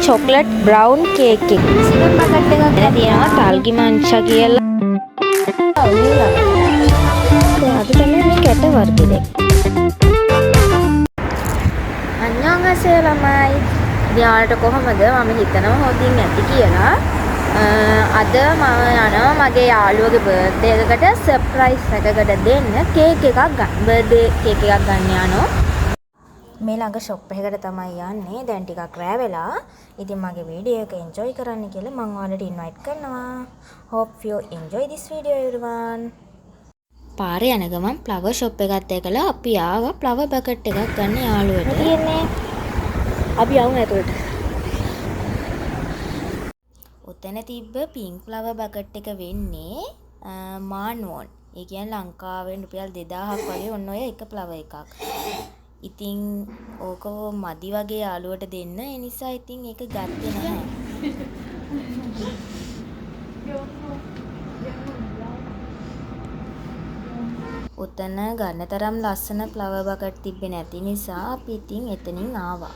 Chocolate brown cake එක. සිකන් bucket එකක් තියෙනවා තල්ගි මංචා කියලා. අද තමයි මේ කැට වර්ග දෙක. අන්‍යංගසේ ළමයි. ඉතින් කොහමද මම හිතනවා හොඳින් ඇති කියලා. අද මම යනවා මගේ යාළුවගේ බර්ත්ඩේ එකකට සර්ප්‍රයිස් එකකට දෙන්න කේක් එකක් ගන්න. බර්ත්ඩේ කේක් එකක් ගන්න යනවා. මේ ළඟ ෂොප් එකකට තමයි යන්නේ. දැන් ටිකක් රෑ වෙලා. ඉතින් මගේ වීඩියෝ එක එන්ජොයි කරන්න කියලා මම ඔයාලට ඉන්වයිට් කරනවා. Hope you enjoy this video everyone. පාරේ යන ගමන් ෆ්ලවර් ෂොප් එකත් එක්කලා අපි ආවා ෆ්ලවර් බකට් එකක් ගන්න යාළුවට. තියෙන්නේ. අපි යමු ඇතුළට. ඔතන තිබ්බ පින්ක් ෆ්ලවර් බකට් එක වෙන්නේ මාන්වෝන්. ඒ කියන්නේ ලංකාවෙන් රුපියල් 2000ක් වගේ ඔන්න ඔය එක ෆ්ලවර් එකක්. ඉතින් ඕක මදි වගේ යාළුවට දෙන්න. ඒ නිසා ඉතින් ඒක ගත්තේ නැහැ. ඔතන ගන්න තරම් ලස්සන ෆ්ලවර් බකට් තිබ්බේ නැති නිසා අපි ඉතින් එතනින් ආවා.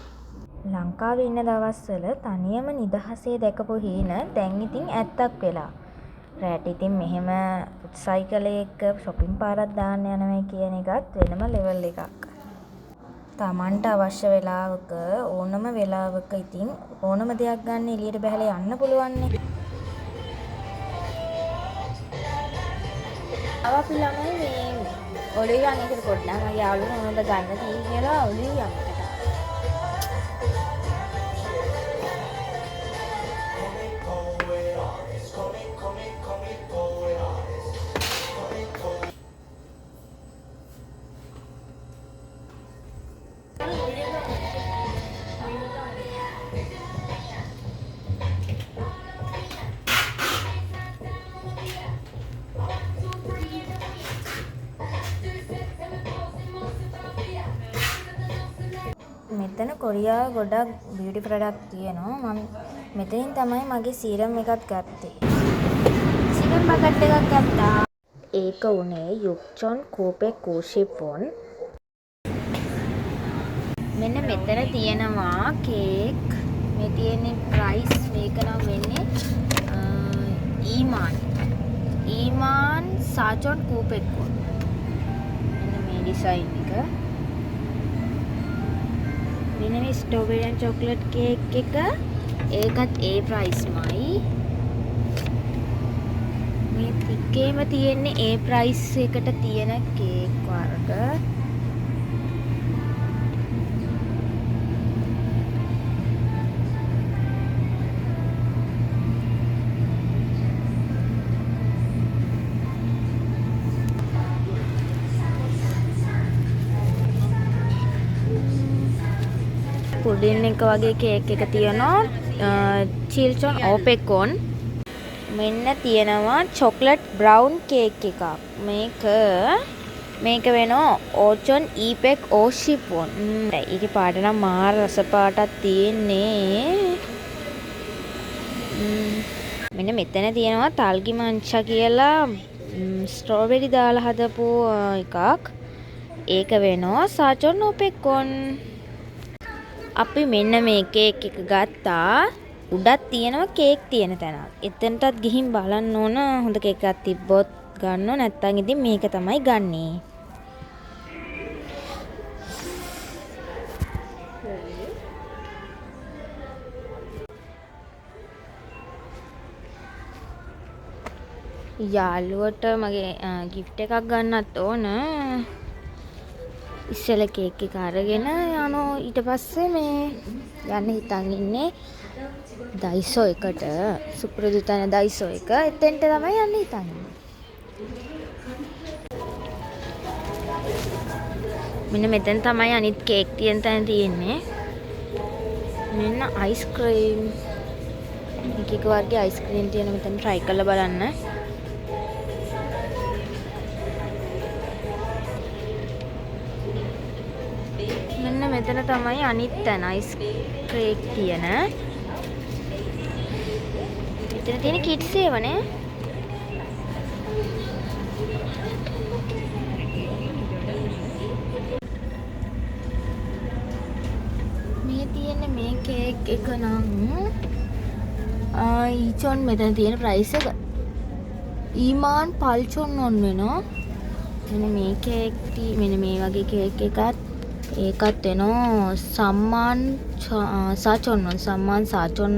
ලංකාවේ ඉන්න දවස්වල තනියම නිදහසේ දැකපු හීන දැන් ඉතින් ඇත්තක් වෙලා. රැට ඉතින් මෙහෙම සයිකලේ එක්ක shopping පාරක් දාන්න යනවා කියන එකත් වෙනම ලෙවල් එකක්. තමන්ට අවශ්‍ය වෙලාවක ඕනම වෙලාවක ඉතින් ඕනම දෙයක් ගන්න එළියට බහලා යන්න පුළුවන් නේ. අපි ළමයි මේ ඔළුවේ යන එකට පොඩ්ඩක් මගේ යාළුවා මොනවද ගන්න තියෙන්නේ කියලා ඔළුවේ යන්න. මෙතන කොරියාව ගොඩක් බියුටි ප්‍රොඩක්ට් තියෙනවා. මම මෙතනින් තමයි මගේ සීරම් එකත් ගත්තේ. සීරම් බකට් එකක් ගත්තා. ඒක උනේ යුක්චොන් කෝපේ කෝෂිපොන්. මෙන්න මෙතන තියෙනවා කේක්. මේ තියෙන්නේ ප්‍රයිස් මේක නම් වෙන්නේ ඊමාන් සාචොන් කෝපේ කොන්. මෙන්න මේ ඩිසයින් එක. මේ ස්ට්‍රෝබෙරි and chocolate cake එක ඒකත් ඒ ප්‍රයිස්මයි. මේ ටිකේම තියෙන්නේ ඒ ප්‍රයිස් එකට තියෙන කේක් වර්ග. පුඩින් එක වගේ කේක් එක තියෙනවා චිල්චොන් ඕපෙකොන්. මෙන්න තියෙනවා චොක්ලට් බ්‍රවුන් කේක් එකක්. මේක වෙනවා ඕචොන් ඊපෙක් ඕෂිපොන්. ඒකේ පාට නම් මාර රස පාටක් තියෙන්නේ. මෙන්න මෙතන තියෙනවා තල්ගි මංචා කියලා ස්ට්‍රෝබෙරි දාලා හදපු එකක්. ඒක වෙනවා සාචොන් ඕපෙකොන්. අපි මෙන්න මේ කේක් එක ගත්තා. උඩත් තියෙනවා කේක් තියෙන තැනක්. එතනටත් ගිහින් බලන්න ඕන හොඳ කේක් එකක් තිබ්බොත් ගන්නව. නැත්නම් ඉතින් මේක තමයි ගන්නේ. යාළුවට මගේ gift එකක් ගන්නත් ඕන. ඉස්සෙල්ලා කේක් එක අරගෙන යනවා. ඊට පස්සේ මේ යන්න හිතන් ඉන්නේ ඩයිසෝ එකට. සුපුරුදු තැන ඩයිසෝ එක. එතෙන්ට තමයි යන්න හිතන් ඉන්නේ. මෙන්න මෙතන තමයි අනිත් කේක් තියෙන තැන තියෙන්නේ. මෙන්න අයිස්ක්‍රීම්. එක එක වර්ගයේ අයිස්ක්‍රීම් තියෙන මෙතන try කරලා බලන්න. මෙතන තමයි අනිත් තැන අයිස් ක්‍රේක් තියෙන. මෙතන තියෙන කිඩ්ස් ඒවනේ. මේ තියෙන්නේ මේ කේක් එක නම් ඊචොන් මෙතන තියෙන ප්‍රයිස් එක ඊමාන් පල්චොන් ඔන් වෙනවා. මෙන්න මේ කේක් මෙන්න මේ වගේ කේක් ඒකත් වෙනවා සම්මාන් සාචොන්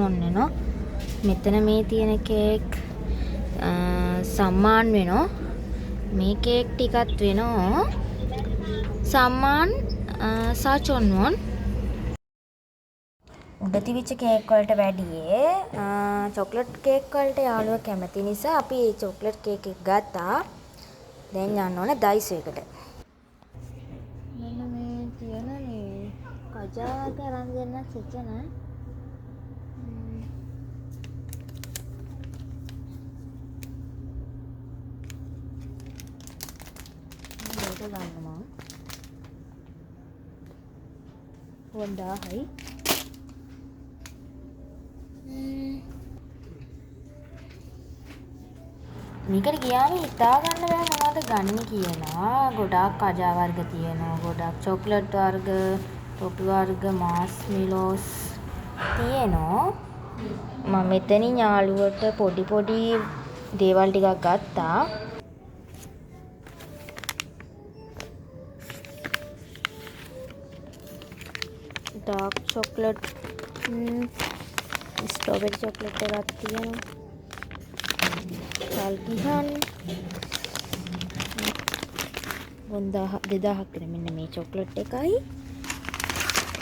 ඔන් වෙනවා. මෙතන මේ තියෙන කේක් සම්මාන් වෙනවා. මේ කේක් ටිකත් වෙනවා සම්මාන් සාචොන් ඔන්. උඩ තිබිච්ච කේක් වලට වැඩියේ චොක්ලට් කේක් වලට යාළුවා කැමති නිසා අපි මේ චොක්ලට් කේක් එක ගත්තා. දැන් යන්න ඕනේ ඩයිසෝ එකට. මෙන්න මේ තියෙන මේ කජා කරන් දෙන්න සෙචන. මේක ගන්න මම. වන්දායි. මේකට ගියාම හිතා ගන්න බෑ මොනවද ගන්න කියලා. ගොඩාක් කජා වර්ග තියෙනවා. ගොඩාක් චොක්ලට් වර්ග, ටොපි වර්ග, මාස්මිලෝස් තියෙනවා. මම මෙතනින් යාළුවට පොඩි දේවල් ටිකක් ගත්තා. ඩාර්ක් චොක්ලට් ස්ට්‍රොබෙරි චොක්ලට් එකක් තියෙනවා. කල්කිහන් 2000ක් විතර. මෙන්න මේ චොක්ලට් එකයි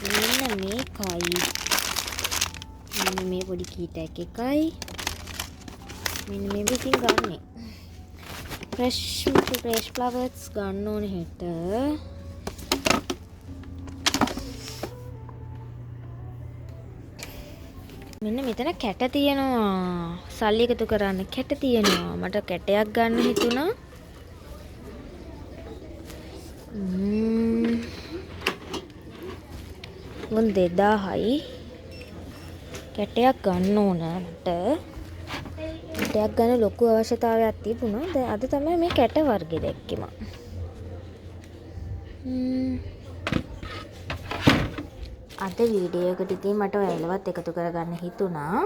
මෙන්න මේකයි මෙන්න මේ පොඩි කීටක් එකයි මෙන්න මේ විසින් ගන්නෙ ෆ්‍රෙෂ් ෆ්ලවර්ස් ගන්න ඕනේ හෙට. මෙන්න මෙතන කැට තියෙනවා. සල්ලි එකතු කරන්න කැට තියෙනවා. මට කැටයක් ගන්න හිතුණා. මොන් 2000යි. කැටයක් ගන්න ඕන මට. කැටයක් ගන්න ලොකු අවශ්‍යතාවයක් තිබුණා. දැන් අද තමයි මේ කැට වර්ගෙ දැක්කේ මම. අද වීඩියෝ එකට ඉතින් මට ඔයාලවත් එකතු කරගන්න හිතුණා.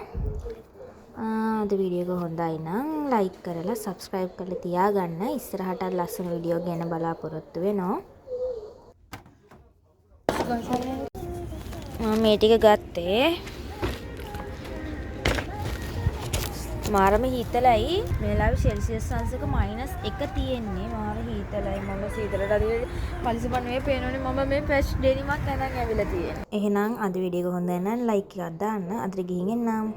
අද වීඩියෝ එක හොඳයි නම් ලයික් කරලා සබ්ස්ක්‍රයිබ් කරලා තියාගන්න. ඉස්සරහට ලස්සන වීඩියෝ ගැන බලාපොරොත්තු වෙනවා. මම මේ ටික ගත්තේ මාරම හීතලයි. මේ වෙලාවේ සෙල්සියස් අංශක -1 තියෙන්නේ. මාර හීතලයි. මම සීතලට අදින පලිසපන් වේ පේනෝනේ. මම මේ ෆ්‍රෙෂ් ඩෙනිමක් නැඳන් ඇවිල්ලා තියෙන්නේ. එහෙනම් අද වීඩියෝ එක හොඳ නම් ලයික් එකක් දාන්න. අදට ගිහින් එන්නම්.